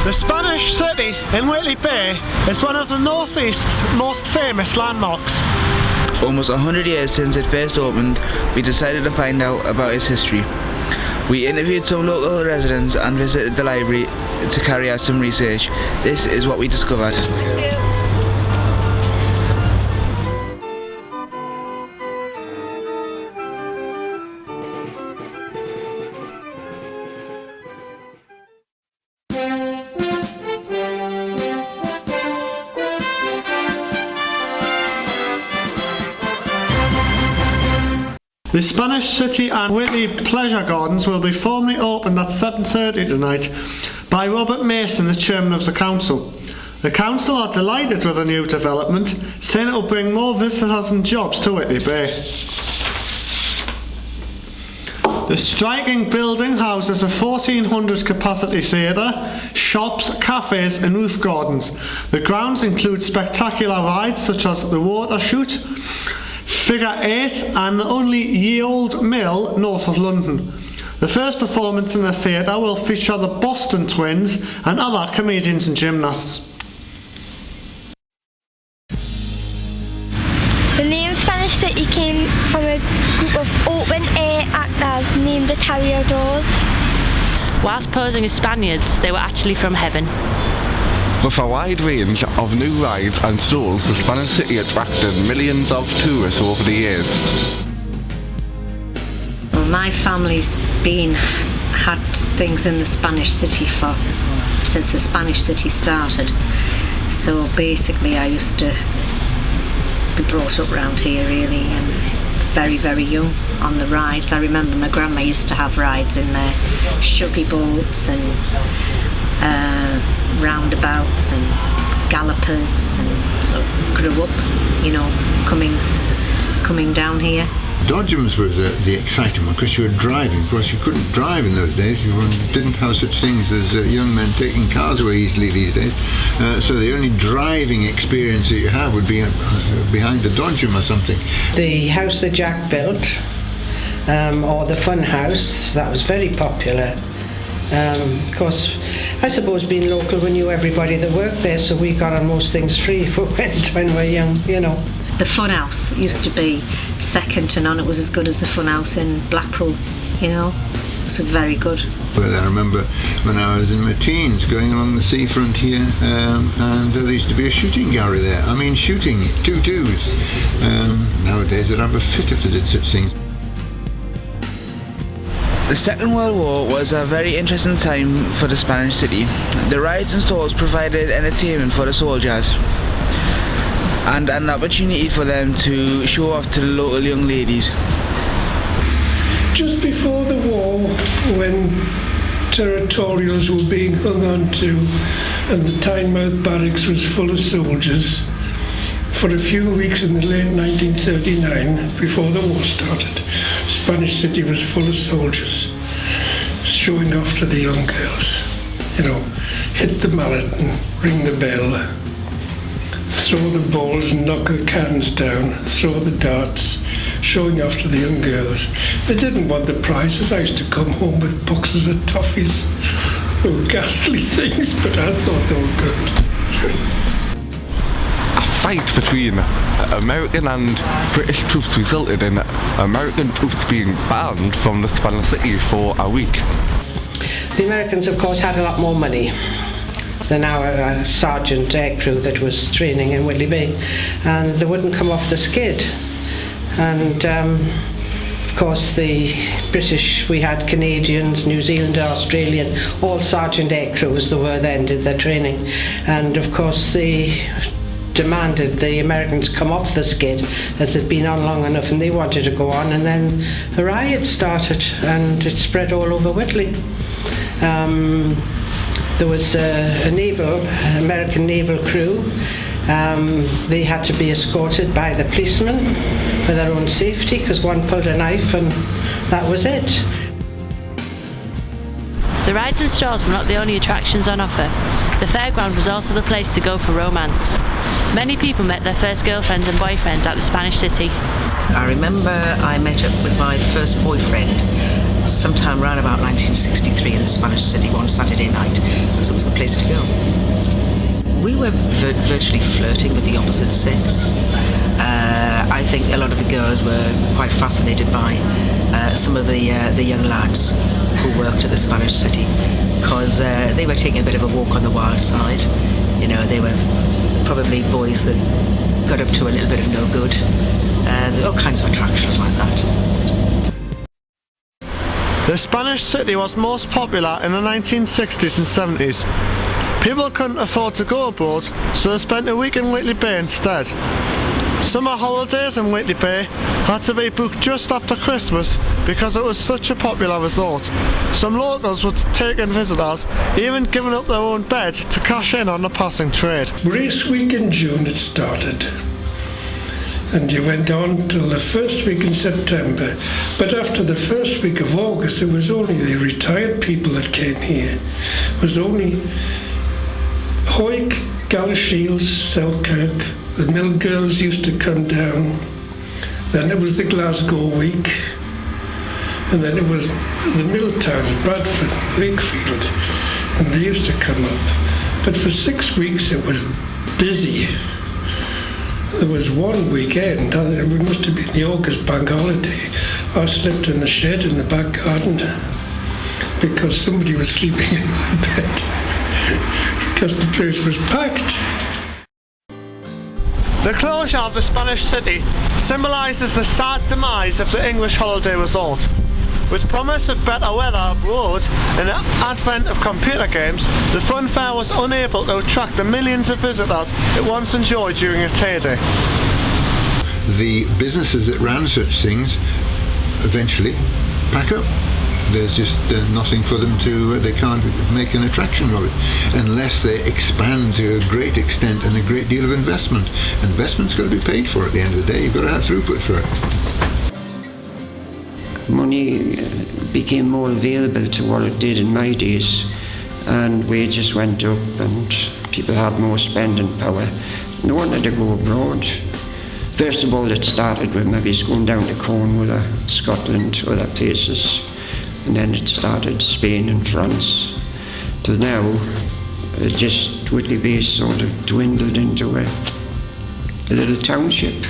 The Spanish city in Whitley Bay is one of the Northeast's most famous landmarks. Almost 100 years since it first opened, we decided to find out about its history. We interviewed some local residents and visited the library to carry out some research. This is what we discovered. The Spanish City and Whitley Pleasure Gardens will be formally opened at 7:30 tonight by Robert Mason, the chairman of the council. The council are delighted with the new development, saying it will bring more visitors and jobs to Whitley Bay. The striking building houses a 1,400 capacity theatre, shops, cafes and roof gardens. The grounds include spectacular rides such as the water shoot, Figure 8 and the only Ye Old Mill north of London. The first performance in the theatre will feature the Boston Twins and other comedians and gymnasts. The name Spanish City came from a group of open-air actors named the Toreadors. Whilst posing as Spaniards, they were actually from heaven. With a wide range of new rides and stalls, the Spanish City attracted millions of tourists over the years. Well, my family's had things in the Spanish City since the Spanish City started. So basically I used to be brought up round here really, and very, very young on the rides. I remember my grandma used to have rides in there, shuggy boats and roundabouts and gallopers, and so grew up, coming down here. Dodgems was the exciting one because you were driving. Of course, you couldn't drive in those days. You didn't have such things as young men taking cars away easily these days. So the only driving experience that you have would be behind a Dodgem or something. The house that Jack built, or the fun house, that was very popular. Of course, I suppose being local, we knew everybody that worked there, so we got on most things free if we went when we were young, The fun house used to be second to none. It was as good as the fun house in Blackpool, It was very good. Well, I remember when I was in my teens going along the seafront here, and there used to be a shooting gallery there. I mean, shooting, 2-2s. Nowadays they'd have a fit if they did such things. The Second World War was a very interesting time for the Spanish City. The rides and stalls provided entertainment for the soldiers and an opportunity for them to show off to the local young ladies. Just before the war, when territorials were being hung on to and the Tynemouth barracks was full of soldiers, for a few weeks in the late 1939, before the war started, Spanish City was full of soldiers showing off to the young girls. Hit the mallet and ring the bell, throw the balls and knock the cans down, throw the darts, showing off to the young girls. They didn't want the prizes. I used to come home with boxes of toffees. They were ghastly things, but I thought they were good. A fight between American and British troops resulted in American troops being banned from the Spanish City for a week. The Americans, of course, had a lot more money than our sergeant aircrew that was training in Whitley Bay, and they wouldn't come off the skid. And of course the British, we had Canadians, New Zealand, Australian, all sergeant aircrews that were then did their training, and of course they demanded the Americans come off the skid as they'd been on long enough, and they wanted to go on, and then the riot started and it spread all over Whitley. There was an American naval crew. They had to be escorted by the policemen for their own safety because one pulled a knife and that was it. The rides and stalls were not the only attractions on offer. The fairground was also the place to go for romance. Many people met their first girlfriends and boyfriends at the Spanish City. I remember I met up with my first boyfriend sometime around about 1963 in the Spanish City one Saturday night, because it was the place to go. We were virtually flirting with the opposite sex. I think a lot of the girls were quite fascinated by some of the young lads who worked at the Spanish City, because they were taking a bit of a walk on the wild side. You know, they were probably boys that got up to a little bit of no good. All kinds of attractions like that. The Spanish City was most popular in the 1960s and 70s. People couldn't afford to go abroad, so they spent a week in Whitley Bay instead. Summer holidays in Whitley Bay had to be booked just after Christmas because it was such a popular resort. Some locals would take in visitors, even giving up their own bed to cash in on the passing trade. Race week in June it started, and you went on till the first week in September. But after the first week of August, it was only the retired people that came here. It was only Hoyk, Galashiels, Selkirk. The mill girls used to come down. Then it was the Glasgow week, and then it was the mill towns, Bradford, Wakefield, and they used to come up. But for 6 weeks it was busy. There was one weekend, it must have been the August bank holiday, I slept in the shed in the back garden because somebody was sleeping in my bed because the place was packed. The closure of the Spanish City symbolises the sad demise of the English holiday resort. With promise of better weather abroad and the advent of computer games, the fun fair was unable to attract the millions of visitors it once enjoyed during its heyday. The businesses that ran such things eventually pack up. There's just nothing for them to, they can't make an attraction of it unless they expand to a great extent and a great deal of investment. Investment's got to be paid for at the end of the day. You've got to have throughput for it. Money became more available to what it did in my days, and wages went up and people had more spending power. No one had to go abroad. First of all, it started with maybe going down to Cornwall or Scotland, other places. And then it started Spain and France. Till now, just Whitley Bay sort of dwindled into a little township.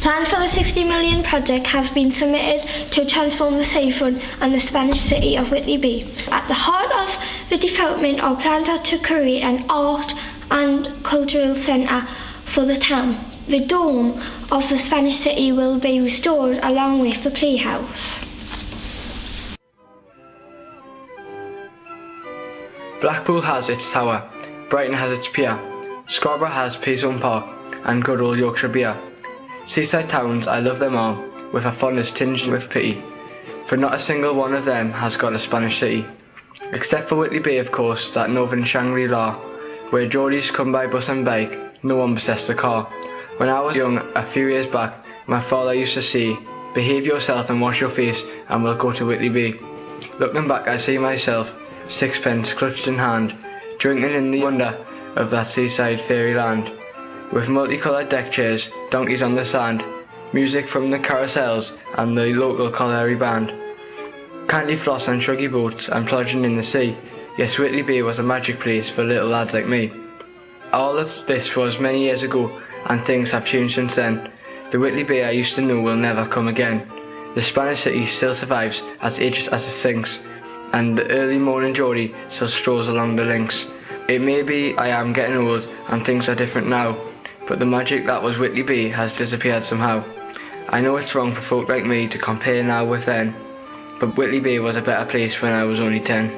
Plans for the 60 million project have been submitted to transform the seafront and the Spanish city of Whitley Bay. At the heart of the development are plans are to create an art and cultural centre for the town. The dome of the Spanish city will be restored along with the playhouse. Blackpool has its tower, Brighton has its pier, Scarborough has Payzone Park and good old Yorkshire beer. Seaside towns, I love them all, with a fondness tinged with pity, for not a single one of them has got a Spanish city. Except for Whitley Bay, of course, that northern Shangri-La, where Geordies come by bus and bike, no one possessed a car. When I was young, a few years back, my father used to say, "Behave yourself and wash your face and we'll go to Whitley Bay." Looking back, I see myself, sixpence clutched in hand, drinking in the wonder of that seaside fairyland. With multicoloured deck chairs, donkeys on the sand, music from the carousels and the local colliery band. Candy floss and shruggy boats and plodging in the sea. Yes, Whitley Bay was a magic place for little lads like me. All of this was many years ago, and things have changed since then. The Whitley Bay I used to know will never come again. The Spanish city still survives as ages as it sinks, and the early morning Geordie still strolls along the links. It may be I am getting old and things are different now, but the magic that was Whitley Bay has disappeared somehow. I know it's wrong for folk like me to compare now with then, but Whitley Bay was a better place when I was only 10.